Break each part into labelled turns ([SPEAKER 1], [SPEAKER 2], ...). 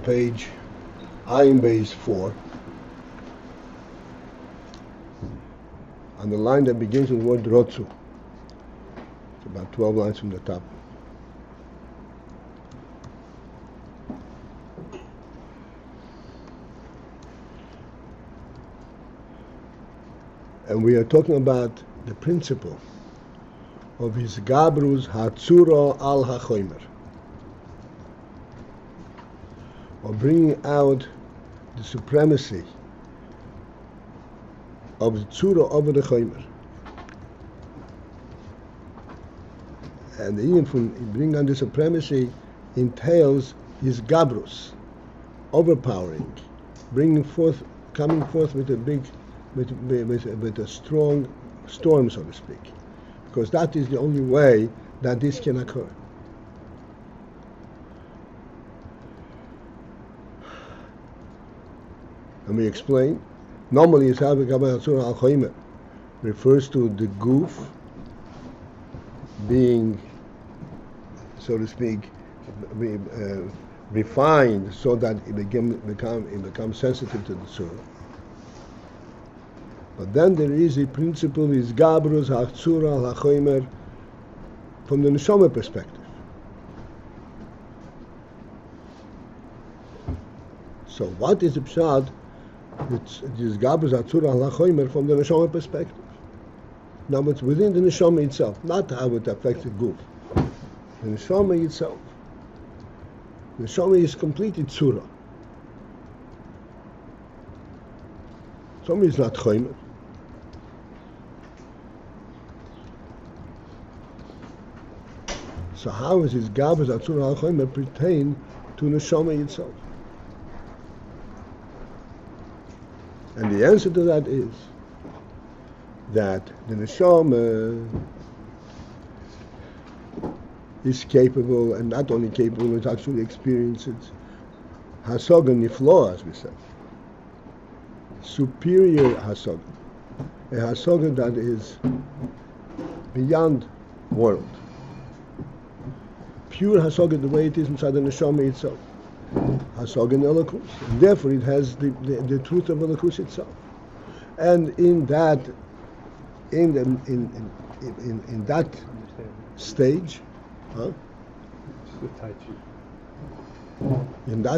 [SPEAKER 1] page AyinBase 4, on the line that begins with the word ratzu. It's about 12 lines from the top. And we are talking about the principle of hisgabrut hatzurah al hachomer, of bringing out the supremacy of the tzura over the chomer. And the Ayin from bringing on the supremacy entails hisgabrut, overpowering, coming forth with a strong storm, so to speak, because that is the only way that this can occur. And we explain, normally hatzurah al hachomer refers to the goof being, so to speak, refined so that it becomes sensitive to the tzura. But then there is a principle, hisgabrut hatzurah al hachomer, from the neshamah perspective. So what is the pshat? It's hisgabrut hatzurah al hachomer from the neshamah perspective. Now it's within the neshamah itself, not how it affects the goof. The neshamah itself. The neshamah is completely tzura. Neshamah is not chomer. So how is hisgabrut hatzurah al hachomer pertain to neshamah itself? And the answer to that is that the neshamah is capable, and not only capable, it actually experiences hasaga nifloah, as we said, superior hasaga, a hasaga that is beyond world, pure hasaga the way it is inside the neshamah itself, hasaga in elokus, and therefore it has the truth of elokus itself, and in that stage, in that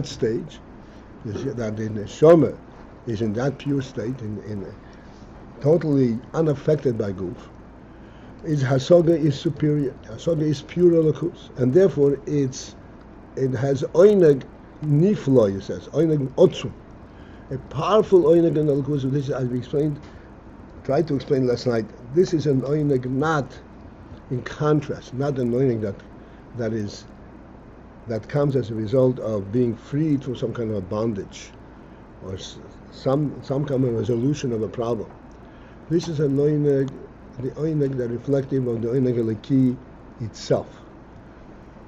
[SPEAKER 1] stage, that the neshamah is in that pure state, totally unaffected by goof. Its hasaga is superior. Hasaga is pure elokus, and therefore it has oineg niflo, he says, oineg otzum, a powerful oineg in elokus. This is, as we tried to explain last night. This is an oineg not in contrast, not an oineg that comes as a result of being freed from some kind of bondage or some kind of resolution of a problem. This is an oineg, the oineg that reflective of the oineg eliki itself,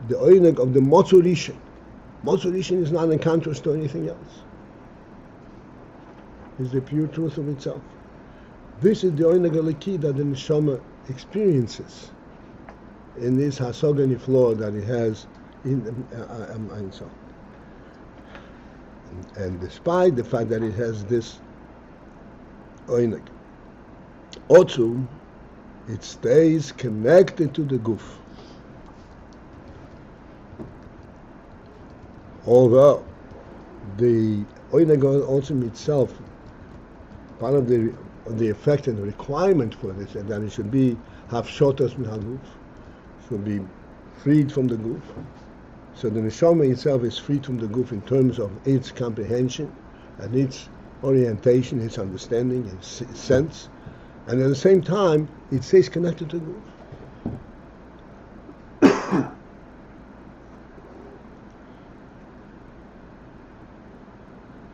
[SPEAKER 1] the oineg of the motzurishin. Motzurishin is not in contrast to anything else. It's the pure truth of itself. This is the oineg eliki that the neshamah experiences in this hasaga nifloah that it has in itself. And despite the fact that it has this oineg otzum, it stays connected to the goof. Although the oineg otzum itself, part of the effect and the requirement for this, and that it should be have shotas min haguf, should be freed from the goof. So the neshamah itself is freed from the goof in terms of its comprehension and its orientation, its understanding, its sense, and at the same time it stays connected to the goof.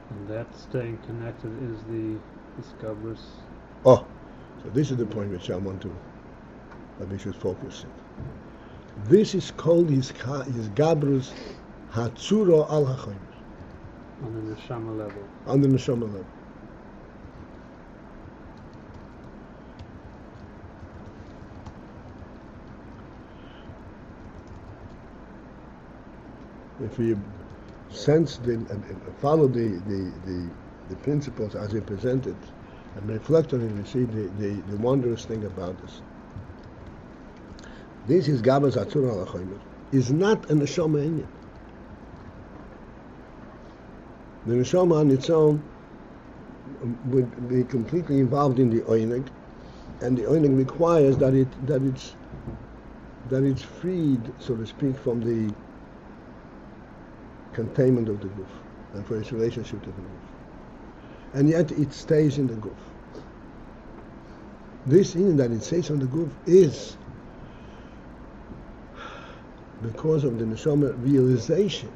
[SPEAKER 2] And that staying connected is the hisgabrut.
[SPEAKER 1] Oh, so this is the point which I want that we should focus on. This is called hisgabrut hatzurah al hachomer.
[SPEAKER 2] On the neshamah level.
[SPEAKER 1] On the neshamah level. If we sense follow the principles as they presented and reflect on it, we see the wondrous thing about this. This is hisgabrut hatzurah hachomer is not a neshamah Ayin. The neshamah on its own would be completely involved in the oinig, and the oinig requires that it's freed, so to speak, from the containment of the goof and for its relationship to the goof. And yet it stays in the goof. This in that it stays on the goof is because of the neshamah realization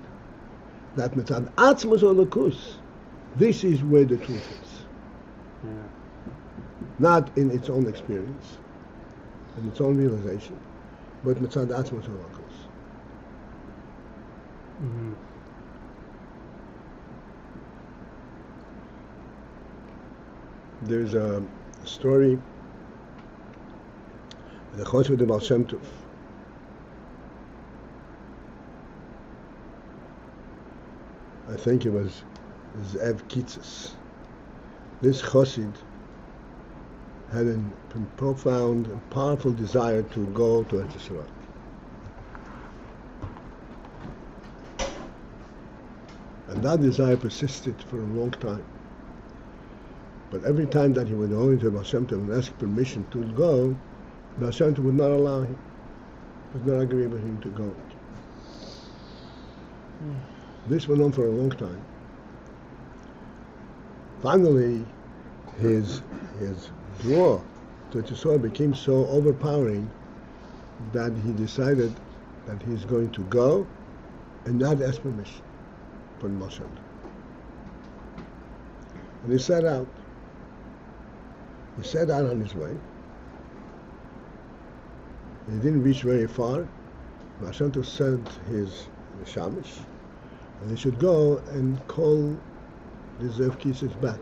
[SPEAKER 1] that mitzad atzmos olokus, this is where the truth is.
[SPEAKER 2] Yeah.
[SPEAKER 1] Not in its own experience, in its own realization, but mitzad atzmos olokus.
[SPEAKER 2] Mm-hmm.
[SPEAKER 1] There's a story, the Choshev of the Baal Shem Tov. I think it was Zev Kitzes. This Chosid had a profound and powerful desire to go to Eretz and that desire persisted for a long time. But every time that he would go into Baal Shem Tov and ask permission to go, Baal Shem Tov would not allow him, would not agree with him to go. This went on for a long time. Finally, his draw to Eretz became so overpowering that he decided that he's going to go and not ask permission from Baal Shem Tov. And he set out. He set out on his way. He didn't reach very far. Baal Shem Tov sent his neshamah, and he should go and call the Zev Kitzes back.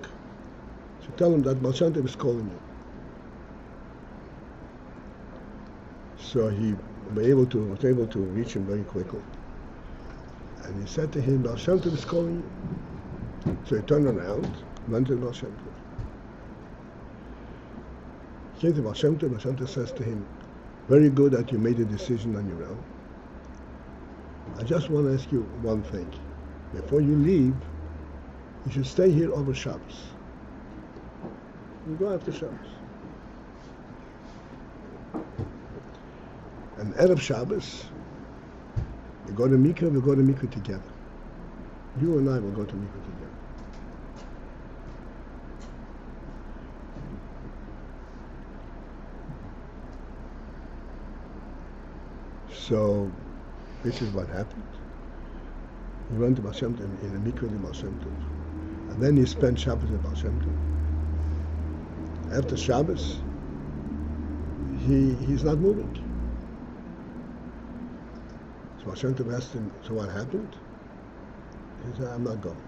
[SPEAKER 1] So tell him that Baal Shem Tov is calling you. So he was able to reach him very quickly. And he said to him, Baal Shem Tov is calling you. So he turned around, went to Baal Shem Tov. He came to Baal Shem Tov says to him, very good that you made a decision on your own. I just want to ask you one thing. Before you leave, you should stay here over Shabbos. You go after Shabbos. And Erev Shabbos, you go to Mikveh, we'll go to Mikveh together. You and I will go to Mikveh together. So, this is what happened. He went to Baal Shem Tov in a mikveh in Baal Shem Tov. And then he spent Shabbos in Baal Shem Tov. After Shabbos, he's not moving. So Baal Shem Tov asked him, so what happened? He said, I'm not going.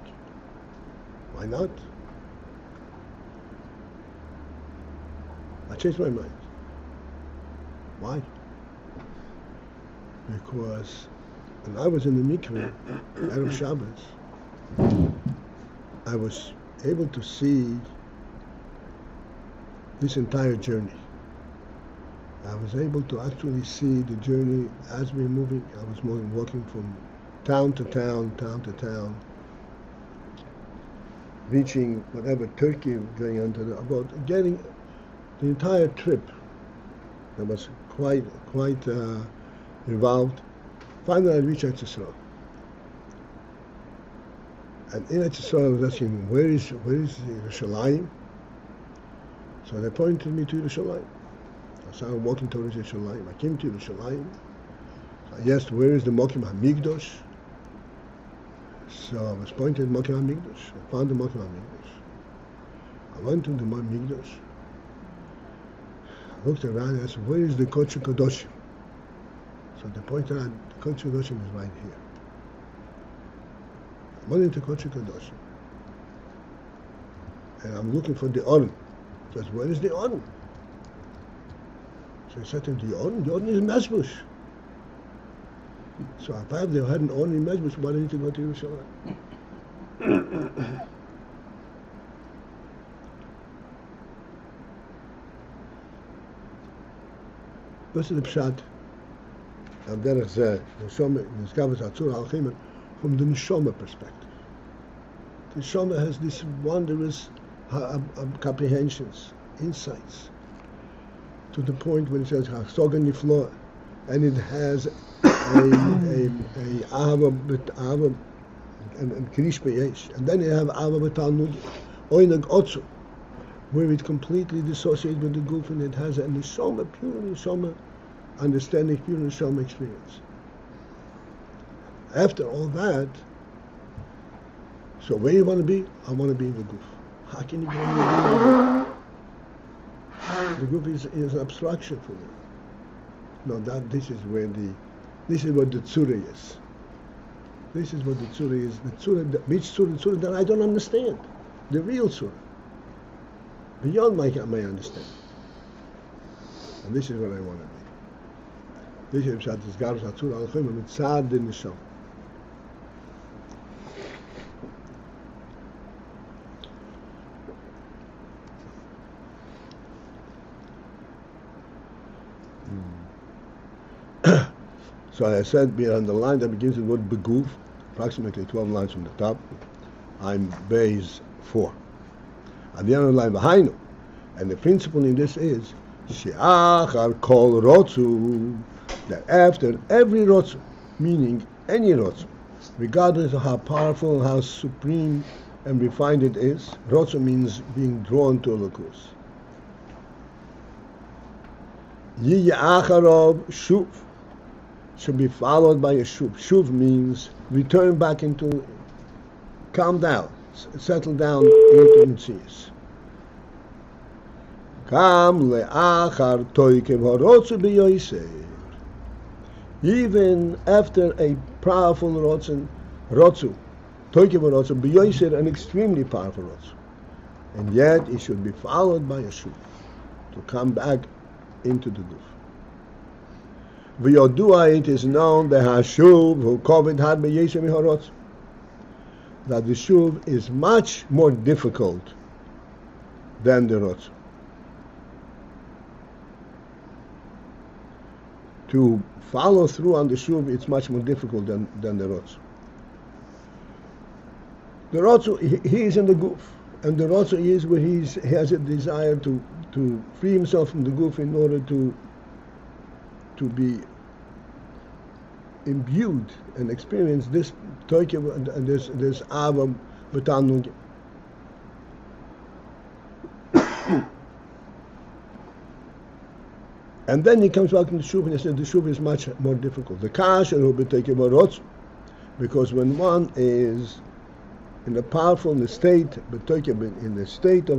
[SPEAKER 1] Why not? I changed my mind. Why? Because when I was in the mikveh out of Shabbos, I was able to see this entire journey. I was able to actually see the journey as we're moving. I was walking from town to town, reaching whatever Turkey, going on to about getting the entire trip. That was quite involved. Finally, I reached Eretz. And in Eretz, I was asking, where is Yerushalayim? So they pointed me to Yerushalayim. So I'm walking towards Yerushalayim. I came to Yerushalayim. I asked, where is the Mokim HaMikdash? So I was pointed at Mokim HaMikdash. I found the Mokim HaMikdash. I went to the Mokim HaMikdash. I looked around and asked, where is the Kodesh Kodoshim? So they pointed out, the Kodesh Kodoshim is right here. I went into Kodesh Kodoshim. And I'm looking for the Aron. He says, where is the Aron? So I said to him, the Aron is Mezbush. So if I have the head and only measurements, why do I need to go to Yerushalayim? This is the pshat. And there is neshamah, hatzurah, hachomer, from the neshamah perspective. The neshamah has these wondrous comprehensions, insights, to the point when it says hasogan niflo, and it has a ahava and krish beyesh, and then you have ahava b'talmud, oinag otzu, where it completely dissociates with the goof, and it has a neshamah, pure neshamah understanding, pure neshamah experience. After all that, so where you want to be? I want to be in the goof. How can you be in the goof? The goof is an abstraction for me. No, this is what the tzura is. This is what the tzura is. The tzura, which tzura that I don't understand. The real tzura. Beyond my understanding. And this is what I want to be. This is hisgabrut, hatzurah, hachomer, mitzad the neshamah. So I said, behind the line that begins with the word beguf, approximately 12 lines from the top, I'm Beis 4. At the end of the line, behind, and the principle in this is, she'achar kol ratzu, that after every ratzu, meaning any ratzu, regardless of how powerful, how supreme and refined it is, ratzu means being drawn to a lakus. Yi acharov shuv, should be followed by a shuv. Shuv means return back into, calm down, settle down into Metzius. Kam le'achar toikev harotzu b'yoiser. Even after a powerful ratzu, toikev harotzu b'yoiser, an extremely powerful ratzu, and yet it should be followed by a shuv, to come back into the goof. V'yodua, it is known the hashuv who kovid had b'yeshem harotzu, that the shuv is much more difficult than the ratzu. To follow through on the shuv, it's much more difficult than the ratzu. The ratzu, he is in the goof, and the ratzu is where he has a desire to free himself from the goof in order to be imbued and experience this toikev and this ava b'talmud. And then he comes back in the shuv and he says the shuv is much more difficult. The kasher will be taken by ratzu, because when one is in the powerful, in the state of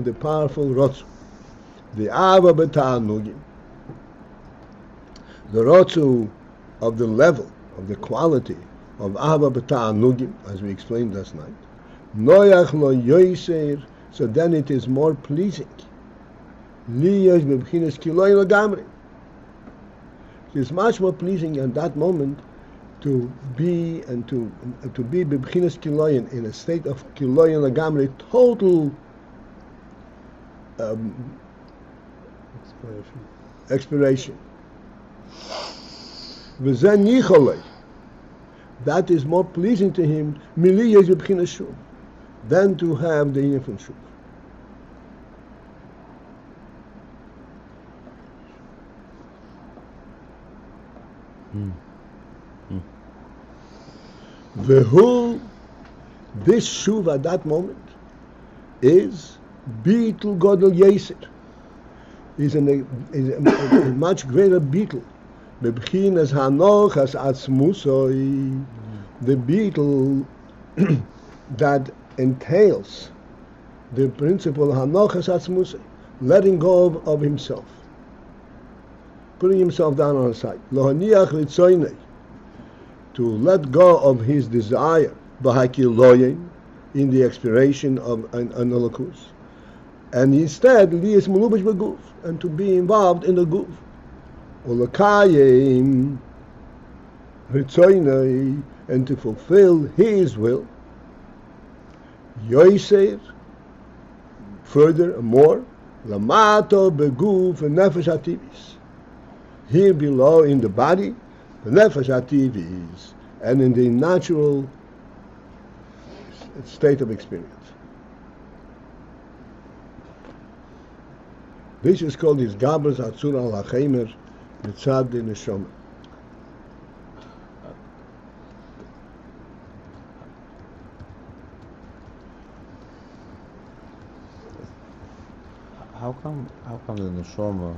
[SPEAKER 1] the powerful ratzu, the ava b'talmud, the ratzu of the level, of the quality of ava b'talmud, as we explained last night, noyach lo yoiser, so then it is more pleasing. Liyash b'bchinas kiloy lagamri. It is much more pleasing at that moment to be b'bchinas kiloyin, in a state of kiloyin lagamri, total expiration. V'zen yicholei, that is more pleasing to him, miliyas b'bchinas shuv, than to have the inyan from shuv. Vehu, this shuv at that moment is beetle godel yeser, is a much greater beetle. Bebchinas hanoch as atzmusoi, the beetle that entails the principle hanoch as atzmusoi, letting go of himself, putting himself down on his side. Lohaniach litzoinei, to let go of his desire, b'hakiloyin, in the expiration of an holocaust, and instead liyas melubash b'guf, and to be involved in the guf. Ulakayim Ritzoinai, and to fulfill His will. Yoiser, further and more, Lamato beguf and nefesh hativis. Here below in the body, the nefesh hativis, and in the natural state of experience. This is called hisgabrut hatzurah hachomer mitzad the neshamah.
[SPEAKER 3] How come the neshamah?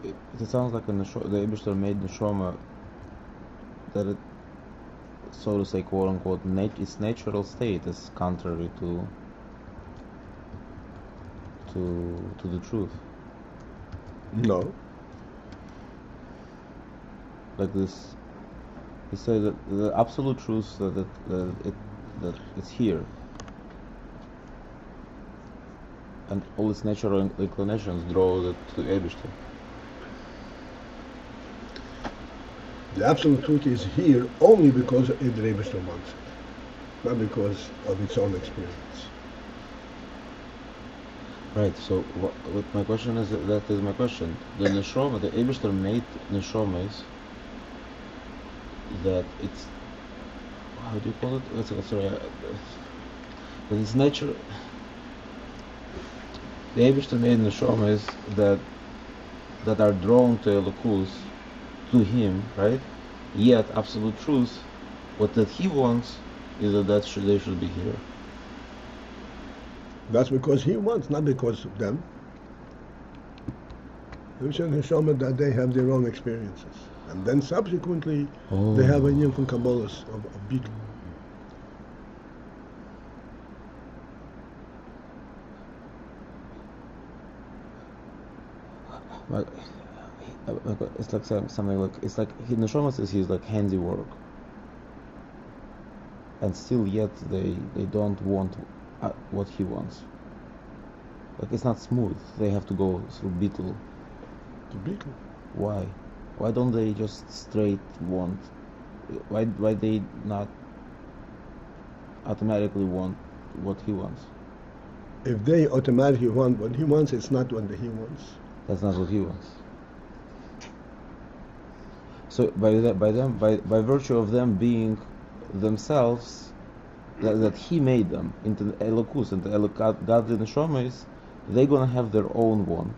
[SPEAKER 3] It sounds like the Eibishter made neshamah that it, so to say, quote unquote, its natural state is contrary to the truth.
[SPEAKER 1] No.
[SPEAKER 3] Like this, he said that the absolute truth that it's here, and all its natural inclinations draw it to Eibishter.
[SPEAKER 1] The absolute truth is here only because the Eibishter wants it, not because of its own experience.
[SPEAKER 3] Right. So what my question is, that is my question. The neshamah, the Eibishter made neshamas that it's, how do you call it? Sorry, that it's nature. The Eibishter made neshamas that are drawn to Elokus, to him, right? Yet absolute truth, what that he wants is that they should be here.
[SPEAKER 1] That's because he wants, not because of them. They should neshamah that they have their own experiences, and then subsequently they have a new from Kabbalah's of beetle.
[SPEAKER 3] It's like something like, it's like the neshamah says he's like handiwork, and still yet they don't want what he wants. Like it's not smooth. They have to go through beetle.
[SPEAKER 1] The beetle.
[SPEAKER 3] Why? Why don't they just straight want? Why they not automatically want what he wants?
[SPEAKER 1] If they automatically want what he wants, it's not what he wants.
[SPEAKER 3] That's not what he wants. So by virtue of them being themselves, that he made them into the Elokus, into godly neshamas, they're gonna have their own want,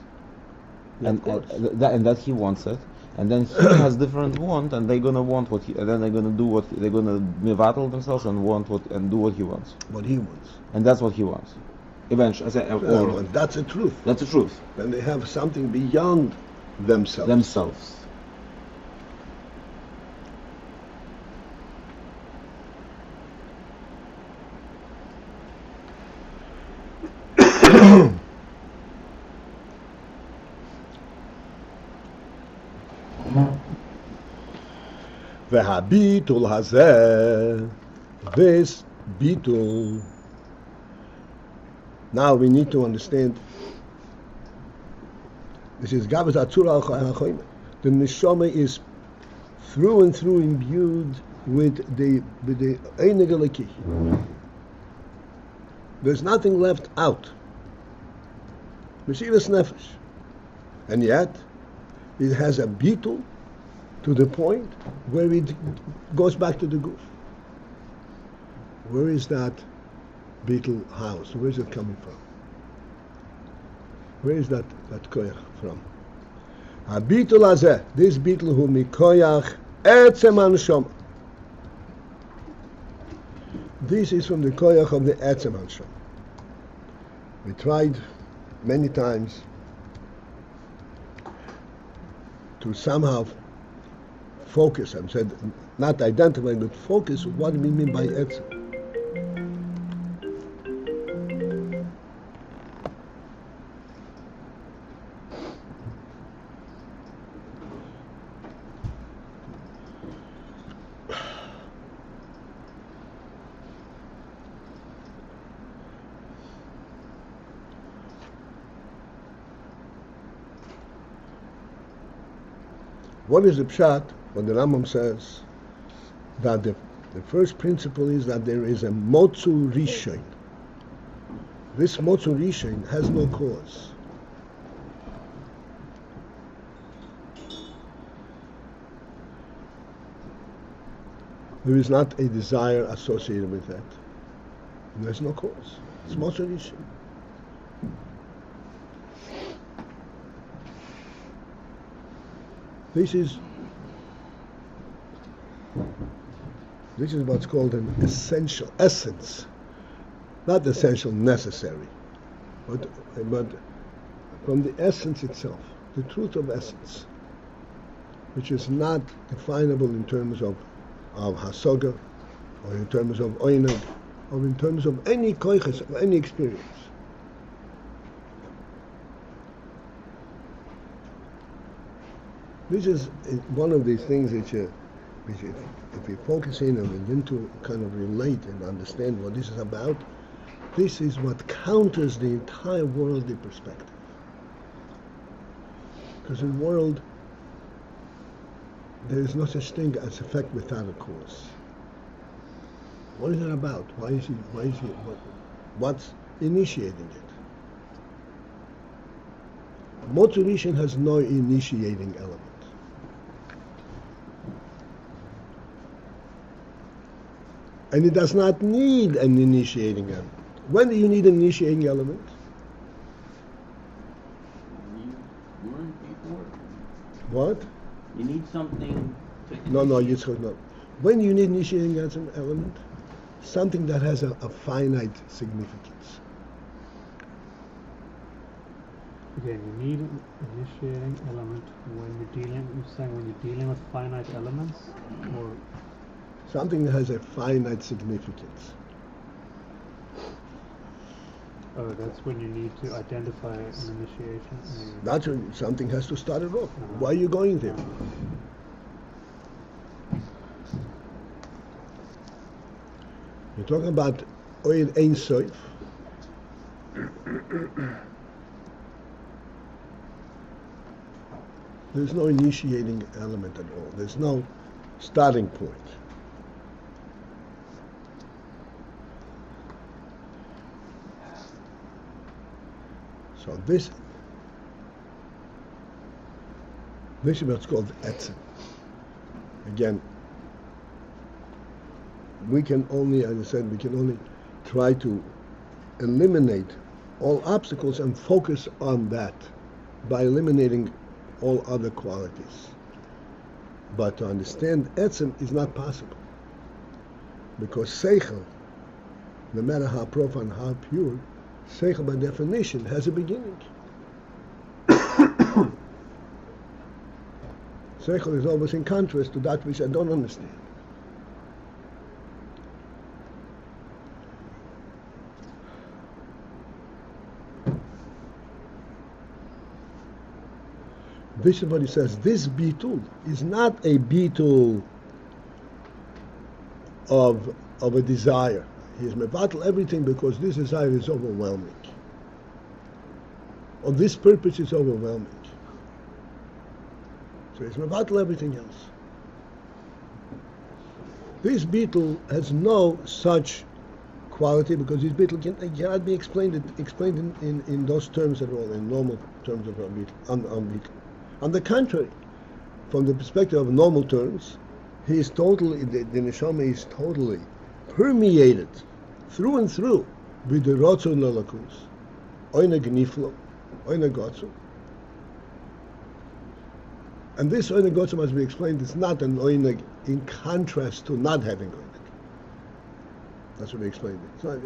[SPEAKER 3] and that he wants it, and then he has different want, and they're gonna want what he, and then they're gonna do what they're gonna mivatal themselves and want what and do what he wants.
[SPEAKER 1] What he wants.
[SPEAKER 3] And that's what he wants. Eventually,
[SPEAKER 1] that's the truth.
[SPEAKER 3] That's the truth.
[SPEAKER 1] Then they have something beyond themselves. והביטול הזה, this ביטול. Now we need to understand, this is hisgabrut hatzurah hachomer. The neshamah is through and through imbued with the einig eliki. There's nothing left out. Mesiras nefesh. And yet, it has a beetle to the point where it goes back to the goof. Where is that beetle housed? Where is it coming from? Where is that koyach from? Beetle hazeh, this beetle who mikoyach etzem haneshama. This is from the koyach of the etzem haneshama. We tried many times to somehow focus, I said, not identify, but focus what we mean by etzem. What is the pshat when the Rambam says that the first principle is that there is a motzu rishon. This motzu rishon has no cause. There is not a desire associated with that. There's no cause. It's motzu rishon. This is what's called an essential essence, not essential necessary, but from the essence itself, the truth of essence, which is not definable in terms of hasoga, or in terms of oinag, or in terms of any koiches, of any experience. This is one of these things which if we focus in and begin to kind of relate and understand what this is about, this is what counters the entire worldly perspective. Because in the world, there is no such thing as effect without a cause. What is it about? What's initiating it? Motivation has no initiating element. And it does not need an initiating element. When do you need an initiating element?
[SPEAKER 4] You learn before.
[SPEAKER 1] What?
[SPEAKER 4] You need something to
[SPEAKER 1] No, Yitzchak, no. When do you need initiating element? Something that has a finite significance.
[SPEAKER 2] Again, you need an initiating element when you're dealing with finite elements, or
[SPEAKER 1] Something that has a finite significance.
[SPEAKER 2] oh, that's when you need to identify an initiation.
[SPEAKER 1] That's when something has to start it off. Why are you going there? You're talking about Oil Ein Sof. There's no initiating element at all. There's no starting point. So this is what's called etzem. Again, we can only, as I said, we can only try to eliminate all obstacles and focus on that by eliminating all other qualities. But to understand etzem is not possible, because seichel, no matter how profound, how pure, seichel by definition has a beginning. Seichel is always in contrast to that which I don't understand. This is what he says. This bitul is not a bitul of a desire. He is mevatel everything because this desire is overwhelming. On this purpose, it's overwhelming. So he's mevatel everything else. This bitul has no such quality because this bitul cannot be explained in those terms at all, in normal terms of bitul. On the contrary, from the perspective of normal terms, he is totally, the neshamah is totally permeated through and through with the ratzu lelakus, oinag niflo, oinag ratzu. And this oinag ratzu must be explained, it's not an oinag in contrast to not having oinag. That's what we explained. It's not,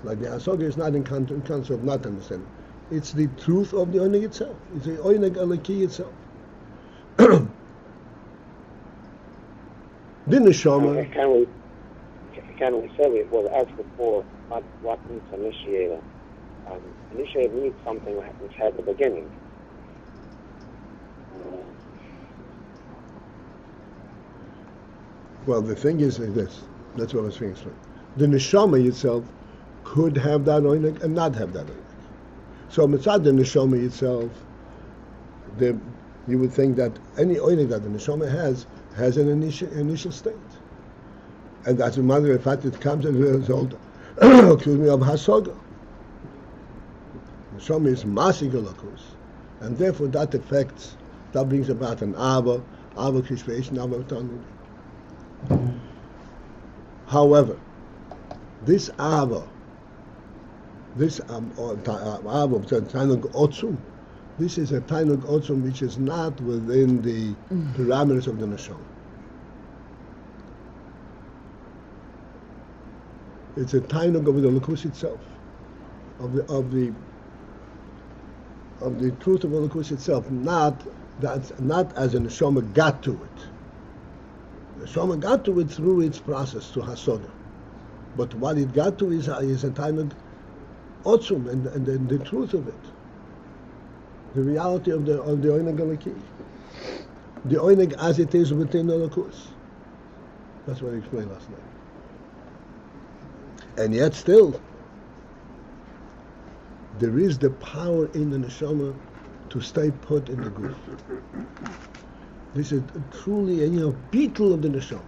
[SPEAKER 1] like the hasoga is not in contrast of not understanding. It's the truth of the oinag itself. It's the oinag alaki itself. The neshamah.
[SPEAKER 5] Can we say it was asked before what needs an initiator? Initiator needs something which has a beginning.
[SPEAKER 1] Well, the thing is this. That's what I was trying to explain. The neshamah itself could have that oinag and not have that oinag. So mitzad the neshamah itself, you would think that any oinag that the neshamah has an initial state. And as a matter of fact, it comes as a result, excuse me, of hasoga. Neshama is masig elokus, and therefore that brings about an ava creation, ava tanug. However, this ava, tanug otzum, this is a tanug otzum which is not within the parameters of the neshama. It's a tanug of the Elokus itself, of the truth of the Elokus itself, not as a neshama got to it. The neshama got to it through its process to hasoga, but what it got to is a tanug otzum, and the truth of it, the reality of the oineg eliki, the oineg as it is within the Elokus. That's what I explained last night. And yet still, there is the power in the neshama to stay put in the guf. This is truly a beetle of the neshama.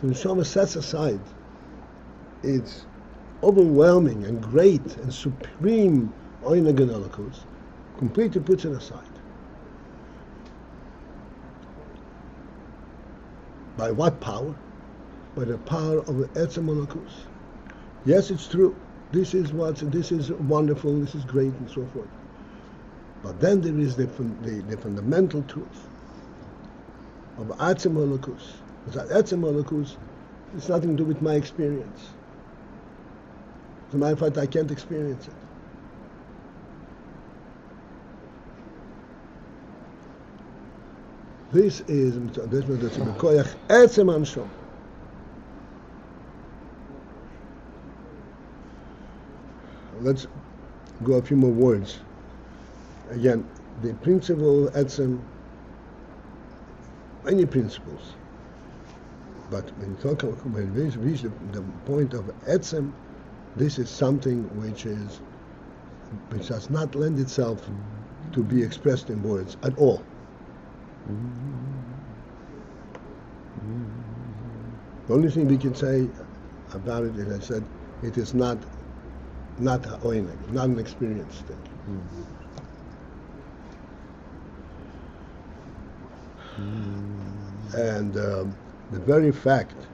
[SPEAKER 1] The neshama sets aside its overwhelming and great and supreme oineg and elokus, completely puts it aside. By what power? By the power of the etzem elokus. Yes, it's true. This is wonderful. This is great, and so forth. But then there is the fundamental truth of etzem elokus. That etzem elokus, it's nothing to do with my experience. As a matter of fact, I can't experience it. This is koyach etzem anshom. Let's go a few more words. Again, the principle etzem, many principles, but when you talk about when we reach the point of etzem, this is something which does not lend itself to be expressed in words at all. The only thing we can say about it, as I said, it is not oineg, not an experience thing. And the very fact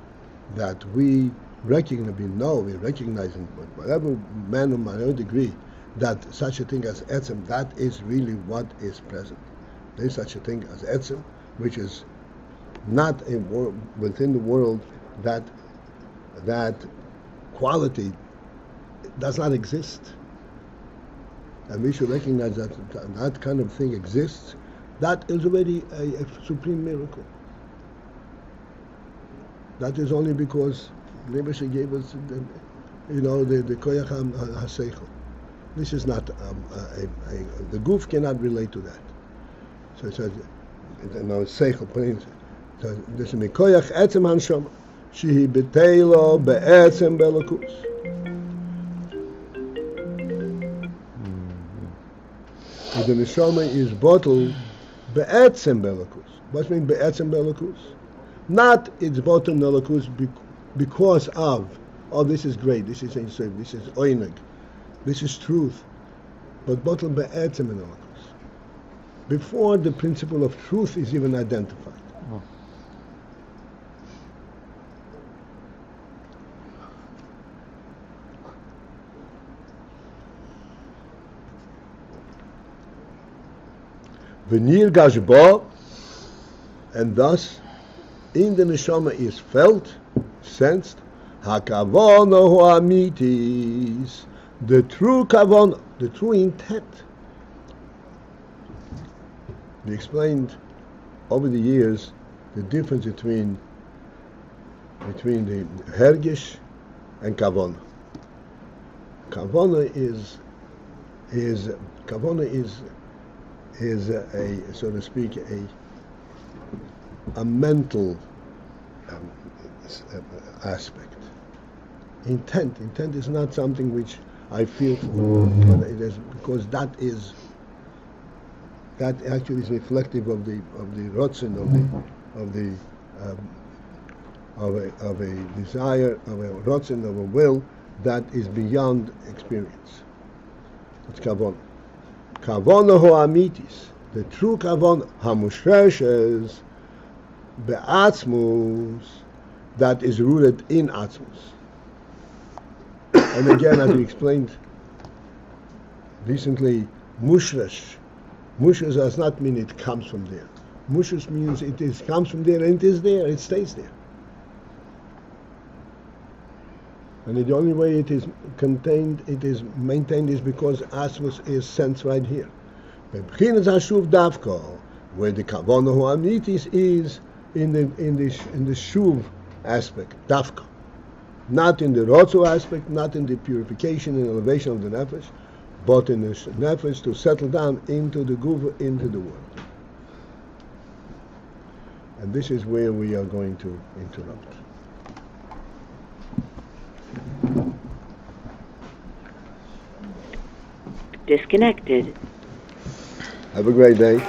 [SPEAKER 1] that we recognize, in whatever manner, minority degree, that such a thing as etzem, that is really what is present. There is such a thing as etzem, which is not within the world. That quality does not exist, and we should recognize that kind of thing exists. That is already a supreme miracle. That is only because Nebuchadnezzar gave us the koyach haseichel. This is not the guf cannot relate to that. So it says, seichel. So this is mikoyach etzem hanshama shehi beteilo be'etzem belokus. The neshama is bottled be'etzem belokus. What means be'etzem belokus? Not its bottom belokus because of, this is great, this is insane, this is oineg, this is truth, but bottled be'etzem belokus. Before the principle of truth is even identified. V'nir gashbo, and thus in the neshama is felt, sensed, hakavono hu amitis, the true kavono, the true intent. We explained over the years the difference between the hergish and kavono. Kavono is a, so to speak, a mental aspect. Intent is not something which I feel for, but it is because that is that actually is reflective of the rotzen of a desire, of a rotzen, of a will that is beyond experience. It's kavon. Kavona ho amitis, the true kavon, hamushreshes be'atzmus, that is rooted in atzmus. And again, as we explained recently, mushresh does not mean it comes from there. Mushresh means comes from there and it is there, it stays there. And the only way it is contained, it is maintained, is because atzmus is sensed right here. Where the kavona hu amitis is in the shuv aspect, dafka, not in the ratzu aspect, not in the purification and elevation of the nefesh, but in the nefesh to settle down into the guva, into the world. And this is where we are going to interrupt.
[SPEAKER 6] Disconnected.
[SPEAKER 1] Have a great day.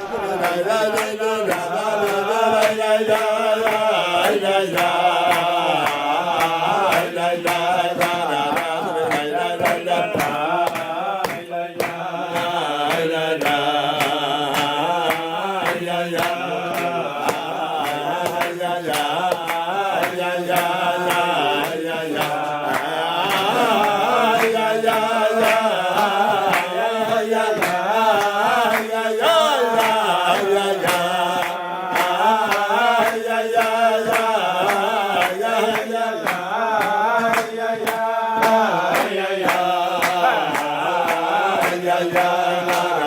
[SPEAKER 7] Yeah.